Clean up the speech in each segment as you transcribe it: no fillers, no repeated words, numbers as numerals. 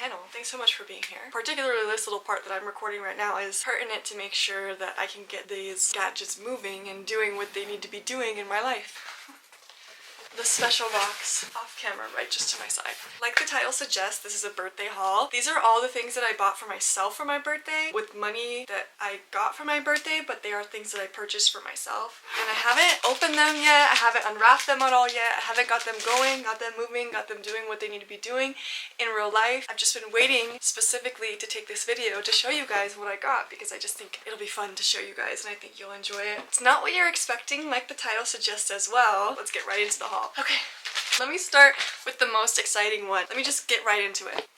panel. Thanks so much for being here. Particularly this little part that I'm recording right now is pertinent to make sure that I can get these gadgets moving and doing what they need to be doing in my life. The special box off camera right just to my side. Like the title suggests, this is a birthday haul. These are all the things that I bought for myself for my birthday with money that I got for my birthday, but they are things that I purchased for myself. And I haven't opened them yet, I haven't unwrapped them at all yet, I haven't got them going, got them moving, got them doing what they need to be doing in real life. I've just been waiting specifically to take this video to show you guys what I got because I just think it'll be fun to show you guys and I think you'll enjoy it. It's not what you're expecting like the title suggests as well. Let's get right into the haul. Okay, let me start with the most exciting one. Let me just get right into it.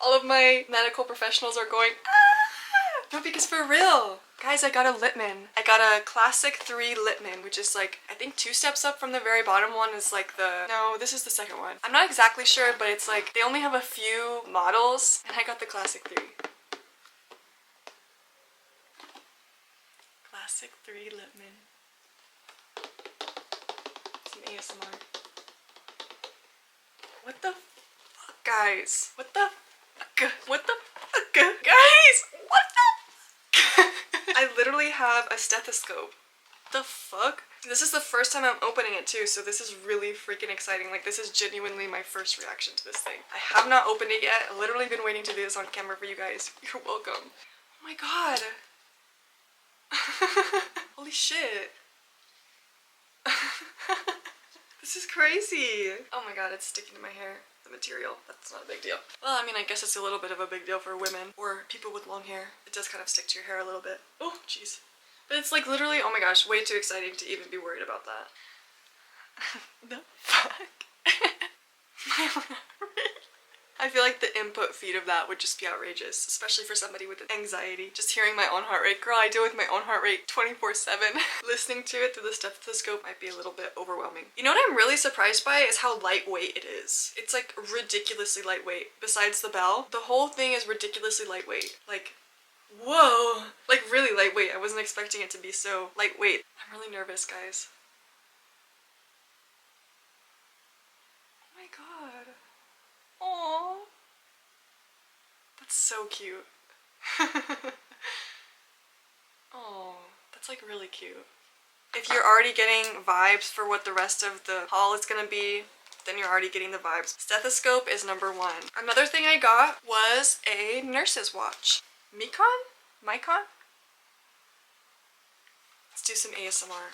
All of my medical professionals are going, ah! No, because for real. Guys, I got a Littmann. I got a Classic 3 Littmann, which is like, I think 2 steps up from the very bottom one is like the, no, this is the second one. I'm not exactly sure, but it's like, they only have a few models, and I got the Classic 3. Classic 3 Littmann. ASMR. What the fuck, guys? What the fuck? What the fuck? Guys, what the fuck? I literally have a stethoscope. The fuck? This is the first time I'm opening it too, so this is really freaking exciting. Like, this is genuinely my first reaction to this thing. I have not opened it yet. I've literally been waiting to do this on camera for you guys. You're welcome. Oh my god. Holy shit. This is crazy. Oh my god, it's sticking to my hair. The material. That's not a big deal. Well, I mean, I guess it's a little bit of a big deal for women or people with long hair. It does kind of stick to your hair a little bit. Oh, jeez. But it's like literally, oh my gosh, way too exciting to even be worried about that. The fuck? My own heart rate. I feel like the input feed of that would just be outrageous, especially for somebody with anxiety. Just hearing my own heart rate. Girl, I deal with my own heart rate 24/7. Listening to it through the stethoscope might be a little bit overwhelming. You know what I'm really surprised by is how lightweight it is. It's like ridiculously lightweight. Besides the bell, the whole thing is ridiculously lightweight. Like, whoa. Like really lightweight. I wasn't expecting it to be so lightweight. I'm really nervous, guys. Oh my god. Aww. That's so cute. Oh, that's like really cute. If you're already getting vibes for what the rest of the haul is gonna be, then you're already getting the vibes. Stethoscope is number 1. Another thing I got was a nurse's watch. Miykon? Let's do some ASMR.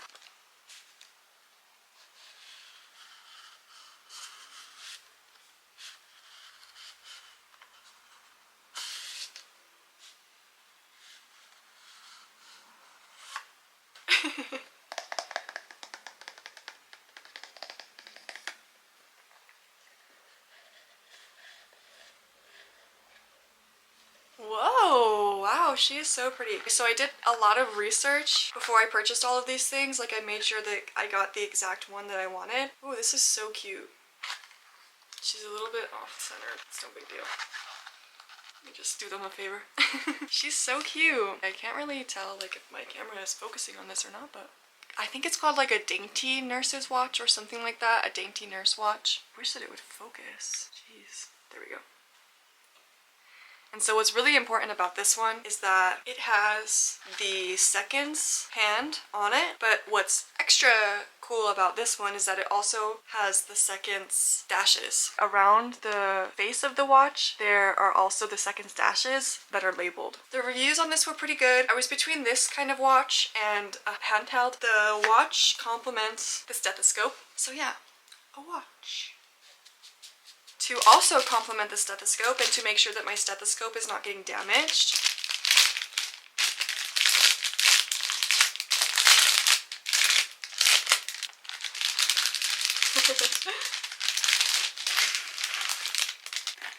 Whoa, wow, she is so pretty. So I did a lot of research before I purchased all of these things. Like, I made sure that I got the exact one that I wanted. Oh, this is so cute. She's a little bit off-center. It's no big deal. Let me just do them a favor. She's so cute. I can't really tell like if my camera is focusing on this or not, but I think it's called like a dainty nurse's watch or something like that. A dainty nurse watch. I wish that it would focus. Jeez. There we go. And so what's really important about this one is that it has the seconds hand on it, but what's extra cool about this one is that it also has the seconds dashes. Around the face of the watch, there are also the seconds dashes that are labeled. The reviews on this were pretty good. I was between this kind of watch and a handheld. The watch complements the stethoscope. So yeah, a watch. To also complement the stethoscope and to make sure that my stethoscope is not getting damaged,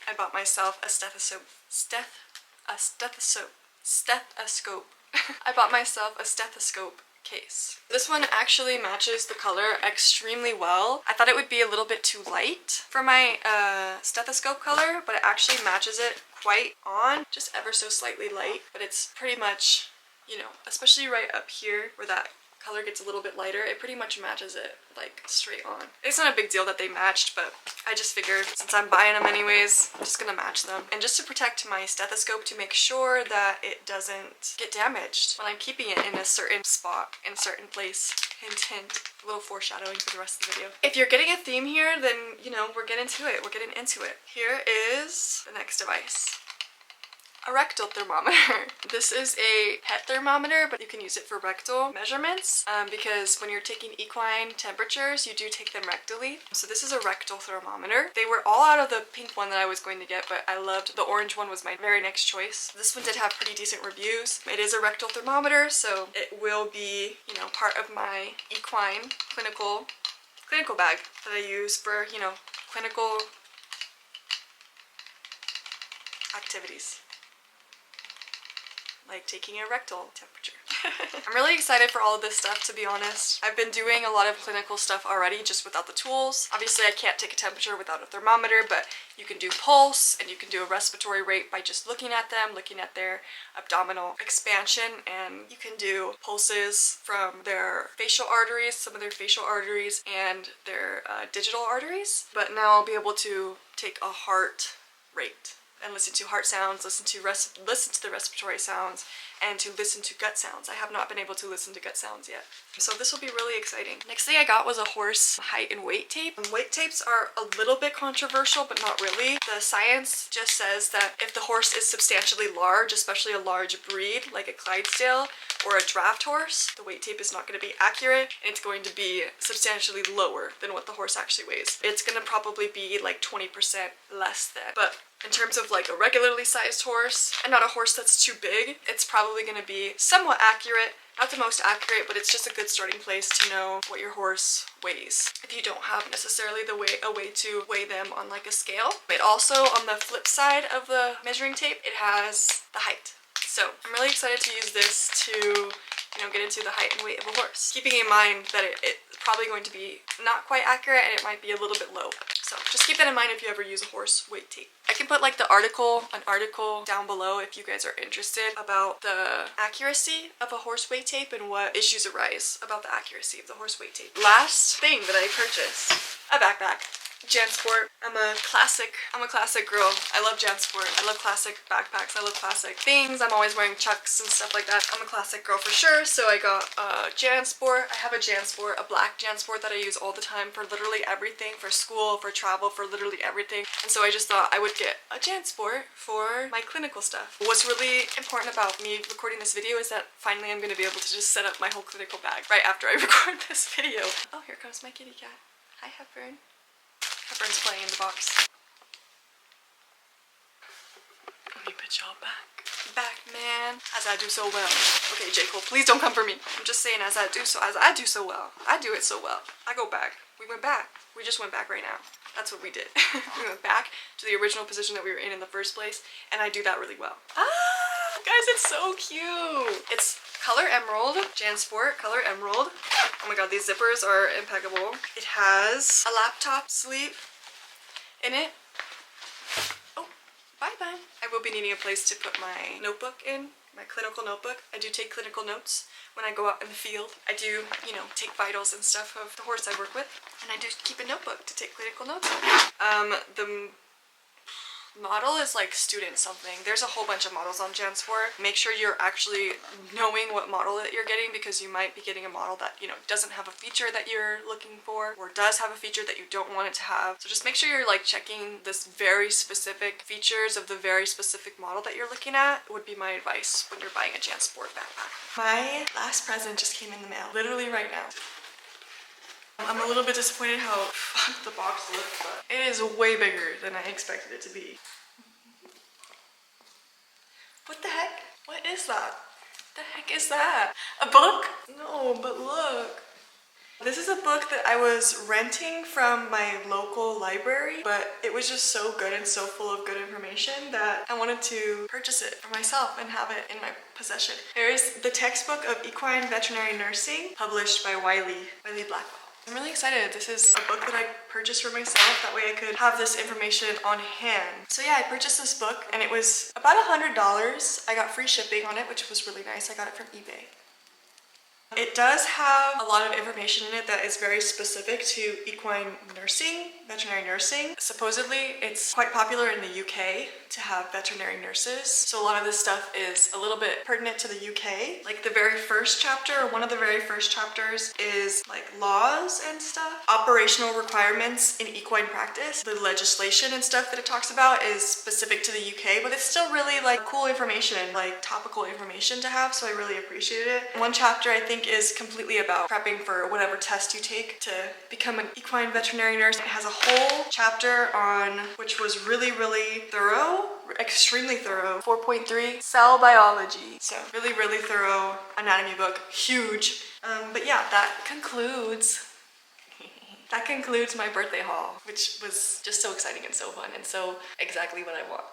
I bought myself a stethoscope. I bought myself a stethoscope case. This one actually matches the color extremely well. I thought it would be a little bit too light for my stethoscope color, but it actually matches it quite on, just ever so slightly light, but it's pretty much, you know, especially right up here where that color gets a little bit lighter, it pretty much matches it like straight on. It's not a big deal that they matched, but I just figured since I'm buying them anyways, I'm just gonna match them. And just to protect my stethoscope, to make sure that it doesn't get damaged when I'm keeping it in a certain spot, in a certain place. Hint, hint. A little foreshadowing for the rest of the video. If you're getting a theme here, then, you know, we're getting to it. We're getting into it. Here is the next device. A rectal thermometer. This is a pet thermometer, but you can use it for rectal measurements because when you're taking equine temperatures, you do take them rectally. So this is a rectal thermometer. They were all out of the pink one that I was going to get, but I loved the orange one, was my very next choice. This one did have pretty decent reviews. It is a rectal thermometer, so it will be, you know, part of my equine clinical bag that I use for, you know, clinical activities. Like taking a rectal temperature. I'm really excited for all of this stuff, to be honest. I've been doing a lot of clinical stuff already just without the tools. Obviously I can't take a temperature without a thermometer, but you can do pulse and you can do a respiratory rate by just looking at them, looking at their abdominal expansion, and you can do pulses from their facial arteries, some of their facial arteries, and their digital arteries. But now I'll be able to take a heart rate and listen to heart sounds, listen to the respiratory sounds, and to listen to gut sounds. I have not been able to listen to gut sounds yet. So this will be really exciting. Next thing I got was a horse height and weight tape. Weight tapes are a little bit controversial, but not really. The science just says that if the horse is substantially large, especially a large breed like a Clydesdale or a draft horse, the weight tape is not going to be accurate, and it's going to be substantially lower than what the horse actually weighs. It's going to probably be like 20% less than. But in terms of like a regularly sized horse, and not a horse that's too big, it's probably going to be somewhat accurate. Not the most accurate, but it's just a good starting place to know what your horse weighs if you don't have necessarily a way to weigh them on like a scale. It also, on the flip side of the measuring tape, it has the height. So I'm really excited to use this to, you know, get into the height and weight of a horse, keeping in mind that it's probably going to be not quite accurate and it might be a little bit low. So just keep that in mind if you ever use a horse weight tape. I can put like an article down below if you guys are interested about the accuracy of a horse weight tape and what issues arise about the accuracy of the horse weight tape. Last thing that I purchased, a backpack. Jansport. I'm a classic girl. I love Jansport. I love classic backpacks. I love classic things. I'm always wearing Chucks and stuff like that. I'm a classic girl for sure. So I got a Jansport. I have a Jansport, a black Jansport that I use all the time for literally everything, for school, for travel, for literally everything. And so I just thought I would get a Jansport for my clinical stuff. What's really important about me recording this video is that finally I'm going to be able to just set up my whole clinical bag right after I record this video. Oh, here comes my kitty cat. Hi, Hepburn. Hepburn's playing in the box. Let me put y'all back. Back, man. As I do so well. Okay, J. Cole, please don't come for me. I'm just saying as I do so well. I do it so well. I go back. We went back. We just went back right now. That's what we did. We went back to the original position that we were in the first place, and I do that really well. Ah, guys, it's so cute. It's color emerald, Jansport, color emerald. Oh my god, these zippers are impeccable. It has a laptop sleeve in it. Oh, bye-bye. I will be needing a place to put my notebook in, my clinical notebook. I do take clinical notes when I go out in the field. I do, you know, take vitals and stuff of the horse I work with, and I do keep a notebook to take clinical notes on. The model is like student something. There's a whole bunch of models on Jansport. Make sure you're actually knowing what model that you're getting, because you might be getting a model that, you know, doesn't have a feature that you're looking for, or does have a feature that you don't want it to have. So just make sure you're like checking this very specific features of the very specific model that you're looking at, would be my advice when you're buying a Jansport backpack. My last present just came in the mail, literally right now. I'm a little bit disappointed how fucked the box looks, but it is way bigger than I expected it to be. What the heck? What is that? The heck is that? A book? No, but look. This is a book that I was renting from my local library, but it was just so good and so full of good information that I wanted to purchase it for myself and have it in my possession. There is the textbook of Equine Veterinary Nursing, published by Wiley Blackwell. I'm really excited. This is a book that I purchased for myself. That way I could have this information on hand. So yeah, I purchased this book and it was about $100. I got free shipping on it, which was really nice. I got it from eBay. It does have a lot of information in it that is very specific to equine nursing, veterinary nursing. Supposedly, it's quite popular in the UK to have veterinary nurses. So a lot of this stuff is a little bit pertinent to the UK. Like the very first chapter, or one of the very first chapters, is like laws and stuff. Operational requirements in equine practice. The legislation and stuff that it talks about is specific to the UK, but it's still really like cool information, like topical information to have, so I really appreciated it. One chapter I think is completely about prepping for whatever test you take to become an equine veterinary nurse. It has a whole chapter on, which was really thorough, extremely thorough, 4.3, cell biology. So really thorough anatomy book, huge. But yeah, that concludes my birthday haul, which was just so exciting and so fun and so exactly what I want.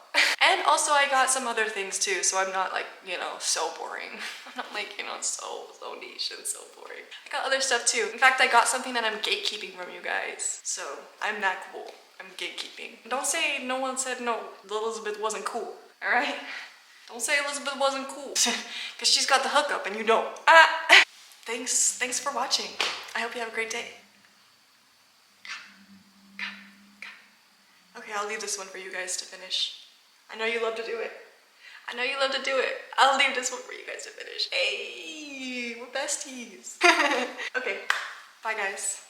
And also I got some other things too, so I'm not like, you know, so boring. I'm not like, you know, so niche and so boring. I got other stuff too. In fact, I got something that I'm gatekeeping from you guys. So I'm that cool. I'm gatekeeping. Don't say no one said no, Elizabeth wasn't cool, all right? Don't say Elizabeth wasn't cool, because she's got the hookup and you don't. Thanks for watching. I hope you have a great day. Okay, I'll leave this one for you guys to finish. I know you love to do it. I know you love to do it. I'll leave this one for you guys to finish. Hey, we're besties. Okay, bye guys.